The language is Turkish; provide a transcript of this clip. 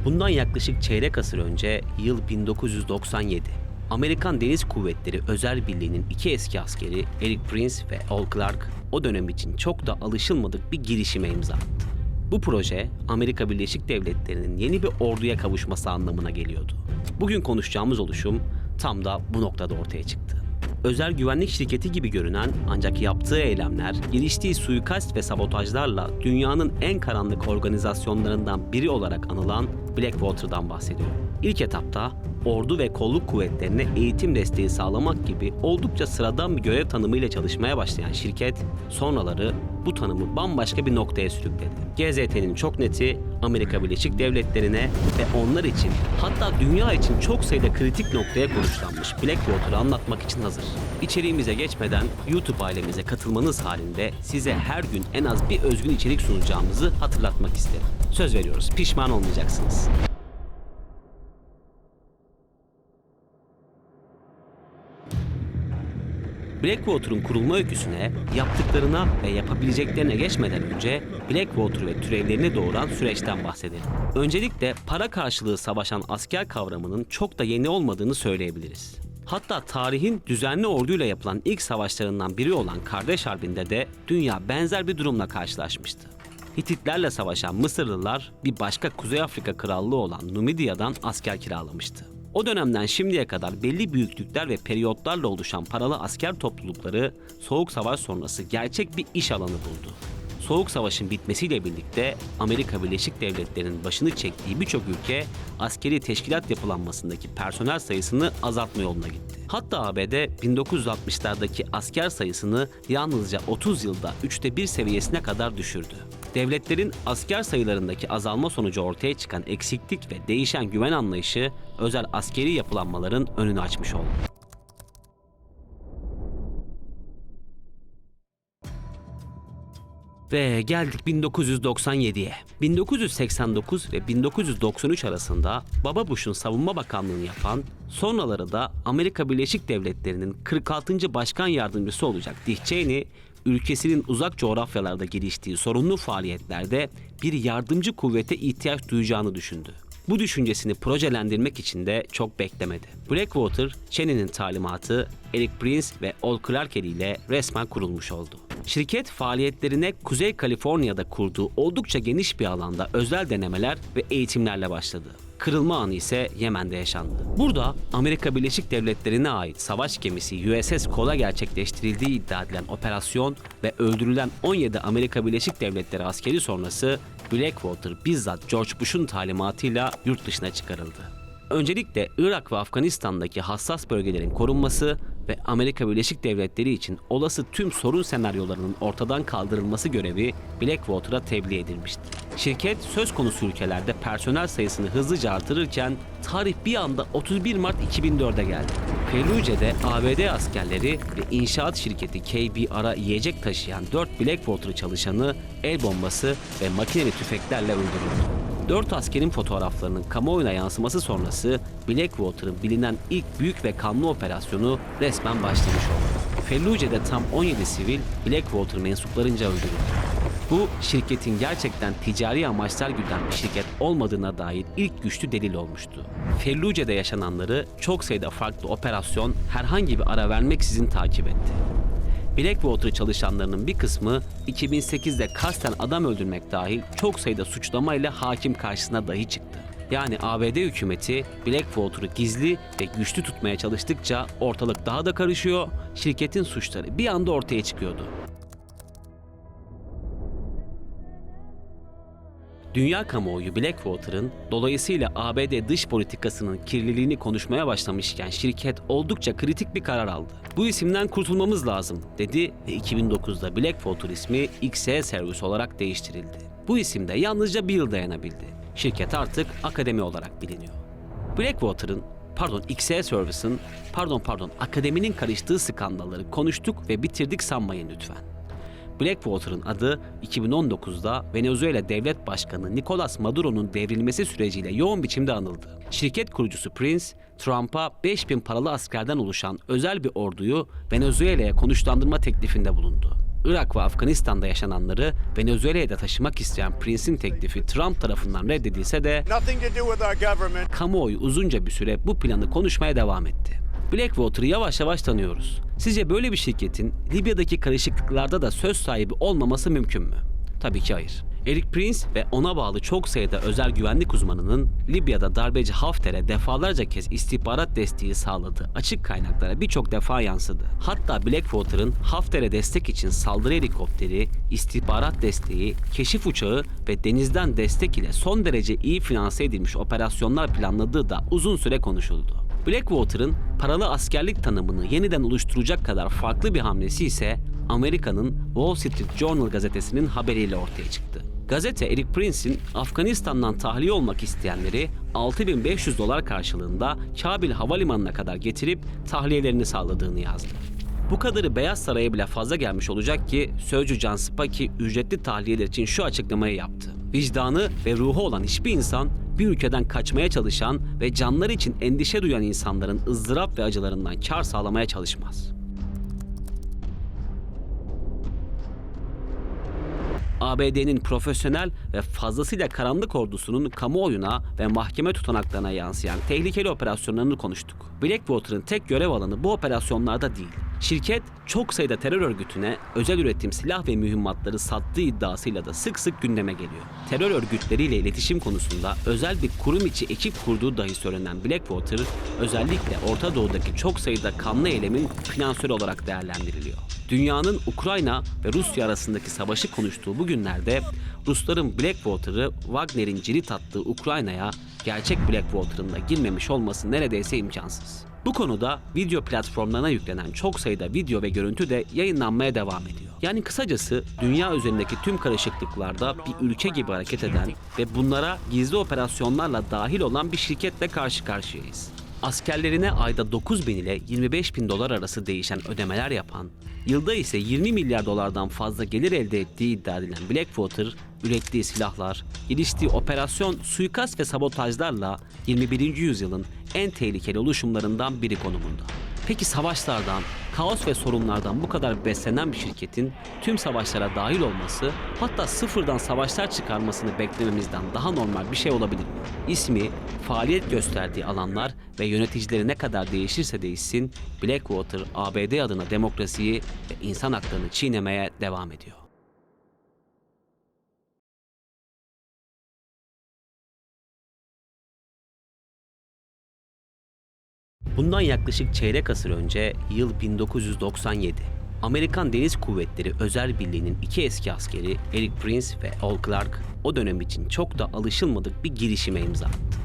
Bundan yaklaşık çeyrek asır önce yıl 1997. Amerikan Deniz Kuvvetleri Özel Birliği'nin iki eski askeri Eric Prince ve Ol Clark o dönem için çok da alışılmadık bir girişime imza attı. Bu proje Amerika Birleşik Devletleri'nin yeni bir orduya kavuşması anlamına geliyordu. Bugün konuşacağımız oluşum tam da bu noktada ortaya çıktı. Özel güvenlik şirketi gibi görünen ancak yaptığı eylemler, giriştiği suikast ve sabotajlarla dünyanın en karanlık organizasyonlarından biri olarak anılan Blackwater'dan bahsediyor. İlk etapta ordu ve kolluk kuvvetlerine eğitim desteği sağlamak gibi oldukça sıradan bir görev tanımıyla çalışmaya başlayan şirket, sonraları bu tanımı bambaşka bir noktaya sürükledi. GZT'nin çok neti Amerika Birleşik Devletleri'ne ve onlar için, hatta dünya için çok sayıda kritik noktaya konuşlanmış Blackwater'ı anlatmak için hazır. İçeriğimize geçmeden YouTube ailemize katılmanız halinde size her gün en az bir özgün içerik sunacağımızı hatırlatmak isterim. Söz veriyoruz, pişman olmayacaksınız. Blackwater'ın kurulma öyküsüne, yaptıklarına ve yapabileceklerine geçmeden önce Blackwater ve türevlerini doğuran süreçten bahsedelim. Öncelikle para karşılığı savaşan asker kavramının çok da yeni olmadığını söyleyebiliriz. Hatta tarihin düzenli orduyla yapılan ilk savaşlarından biri olan Kardeş Harbi'nde de dünya benzer bir durumla karşılaşmıştı. Hititlerle savaşan Mısırlılar bir başka Kuzey Afrika krallığı olan Numidya'dan asker kiralamıştı. O dönemden şimdiye kadar belli büyüklükler ve periyotlarla oluşan paralı asker toplulukları Soğuk Savaş sonrası gerçek bir iş alanı buldu. Soğuk Savaş'ın bitmesiyle birlikte Amerika Birleşik Devletleri'nin başını çektiği birçok ülke askeri teşkilat yapılanmasındaki personel sayısını azaltma yoluna gitti. Hatta ABD 1960'lardaki asker sayısını yalnızca 30 yılda 1/3 seviyesine kadar düşürdü. Devletlerin asker sayılarındaki azalma sonucu ortaya çıkan eksiklik ve değişen güven anlayışı özel askeri yapılanmaların önünü açmış oldu. Ve geldik 1997'ye. 1989 ve 1993 arasında Baba Bush'un savunma bakanlığını yapan, sonraları da Amerika Birleşik Devletleri'nin 46. Başkan Yardımcısı olacak Dick Cheney, ülkesinin uzak coğrafyalarda geliştiği sorunlu faaliyetlerde bir yardımcı kuvvete ihtiyaç duyacağını düşündü. Bu düşüncesini projelendirmek için de çok beklemedi. Blackwater, Cheney'nin talimatı Eric Prince ve Ol Clark eliyle resmen kurulmuş oldu. Şirket faaliyetlerine Kuzey Kaliforniya'da kurduğu oldukça geniş bir alanda özel denemeler ve eğitimlerle başladı. Kırılma anı ise Yemen'de yaşandı. Burada Amerika Birleşik Devletleri'ne ait savaş gemisi USS Cole'a gerçekleştirildiği iddia edilen operasyon ve öldürülen 17 Amerika Birleşik Devletleri askeri sonrası Blackwater bizzat George Bush'un talimatıyla yurt dışına çıkarıldı. Öncelikle Irak ve Afganistan'daki hassas bölgelerin korunması ve Amerika Birleşik Devletleri için olası tüm sorun senaryolarının ortadan kaldırılması görevi Blackwater'a tebliğ edilmişti. Şirket söz konusu ülkelerde personel sayısını hızlıca artırırken tarih bir anda 31 Mart 2004'e geldi. Felluce'de ABD askerleri ve inşaat şirketi KBR'a yiyecek taşıyan 4 Blackwater çalışanı el bombası ve makineli tüfeklerle öldürüldü. 4 askerin fotoğraflarının kamuoyuna yansıması sonrası Blackwater'ın bilinen ilk büyük ve kanlı operasyonu resmen başlamış oldu. Felluce'de tam 17 sivil Blackwater mensuplarınca öldürüldü. Bu şirketin gerçekten ticari amaçlar güden bir şirket olmadığına dair ilk güçlü delil olmuştu. Felluce'de yaşananları çok sayıda farklı operasyon herhangi bir ara vermeksizin takip etti. Blackwater çalışanlarının bir kısmı 2008'de kasten adam öldürmek dahil çok sayıda suçlamayla hakim karşısına dahi çıktı. Yani ABD hükümeti Blackwater'ı gizli ve güçlü tutmaya çalıştıkça ortalık daha da karışıyor, şirketin suçları bir anda ortaya çıkıyordu. Dünya kamuoyu Blackwater'ın dolayısıyla ABD dış politikasının kirliliğini konuşmaya başlamışken şirket oldukça kritik bir karar aldı. Bu isimden kurtulmamız lazım dedi ve 2009'da Blackwater ismi XE Service olarak değiştirildi. Bu isim de yalnızca bir yıl dayanabildi. Şirket artık akademi olarak biliniyor. XE Service'ın akademinin karıştığı skandalları konuştuk ve bitirdik sanmayın lütfen. Blackwater'ın adı 2019'da Venezuela Devlet Başkanı Nicolas Maduro'nun devrilmesi süreciyle yoğun biçimde anıldı. Şirket kurucusu Prince, Trump'a 5000 paralı askerden oluşan özel bir orduyu Venezuela'ya konuşlandırma teklifinde bulundu. Irak ve Afganistan'da yaşananları Venezuela'ya da taşımak isteyen Prince'in teklifi Trump tarafından reddedilse de kamuoyu uzunca bir süre bu planı konuşmaya devam etti. Blackwater'ı yavaş yavaş tanıyoruz. Sizce böyle bir şirketin Libya'daki karışıklıklarda da söz sahibi olmaması mümkün mü? Tabii ki hayır. Eric Prince ve ona bağlı çok sayıda özel güvenlik uzmanının Libya'da darbeci Hafter'e defalarca kez istihbarat desteği sağladığı açık kaynaklara birçok defa yansıdı. Hatta Blackwater'ın Hafter'e destek için saldırı helikopteri, istihbarat desteği, keşif uçağı ve denizden destek ile son derece iyi finanse edilmiş operasyonlar planladığı da uzun süre konuşuldu. Blackwater'ın paralı askerlik tanımını yeniden oluşturacak kadar farklı bir hamlesi ise Amerika'nın Wall Street Journal gazetesinin haberiyle ortaya çıktı. Gazete, Eric Prince'in Afganistan'dan tahliye olmak isteyenleri $6.500 karşılığında Kabil Havalimanı'na kadar getirip tahliyelerini sağladığını yazdı. Bu kadarı Beyaz Saray'a bile fazla gelmiş olacak ki sözcü Jan Psaki ücretli tahliyeler için şu açıklamayı yaptı. Vicdanı ve ruhu olan hiçbir insan bir ülkeden kaçmaya çalışan ve canları için endişe duyan insanların ızdırap ve acılarından kar sağlamaya çalışmaz. ABD'nin profesyonel ve fazlasıyla karanlık ordusunun kamuoyuna ve mahkeme tutanaklarına yansıyan tehlikeli operasyonlarını konuştuk. Blackwater'ın tek görev alanı bu operasyonlarda değil. Şirket çok sayıda terör örgütüne özel üretim silah ve mühimmatları sattığı iddiasıyla da sık sık gündeme geliyor. Terör örgütleriyle iletişim konusunda özel bir kurum içi ekip kurduğu dahi söylenen Blackwater, özellikle Orta Doğu'daki çok sayıda kanlı eylemin finansörü olarak değerlendiriliyor. Dünyanın Ukrayna ve Rusya arasındaki savaşı konuştuğu bu günlerde Rusların Blackwater'ı Wagner'in cirit attığı Ukrayna'ya gerçek Blackwater'ın da girmemiş olması neredeyse imkansız. Bu konuda video platformlarına yüklenen çok sayıda video ve görüntü de yayınlanmaya devam ediyor. Yani kısacası dünya üzerindeki tüm karışıklıklarda bir ülke gibi hareket eden ve bunlara gizli operasyonlarla dahil olan bir şirketle karşı karşıyayız. Askerlerine ayda $9.000 ile $25.000 arası değişen ödemeler yapan, yılda ise $20 milyar fazla gelir elde ettiği iddia edilen Blackwater, ürettiği silahlar, geliştiği operasyon, suikast ve sabotajlarla 21. yüzyılın en tehlikeli oluşumlarından biri konumunda. Peki savaşlardan, kaos ve sorunlardan bu kadar beslenen bir şirketin tüm savaşlara dahil olması, hatta sıfırdan savaşlar çıkarmasını beklememizden daha normal bir şey olabilir mi? İsmi, faaliyet gösterdiği alanlar ve yöneticileri ne kadar değişirse değişsin, Blackwater, ABD adına demokrasiyi ve insan haklarını çiğnemeye devam ediyor. Bundan yaklaşık çeyrek asır önce yıl 1997. Amerikan Deniz Kuvvetleri Özel Birliği'nin iki eski askeri Eric Prince ve Al Clark o dönem için çok da alışılmadık bir girişime imza attı.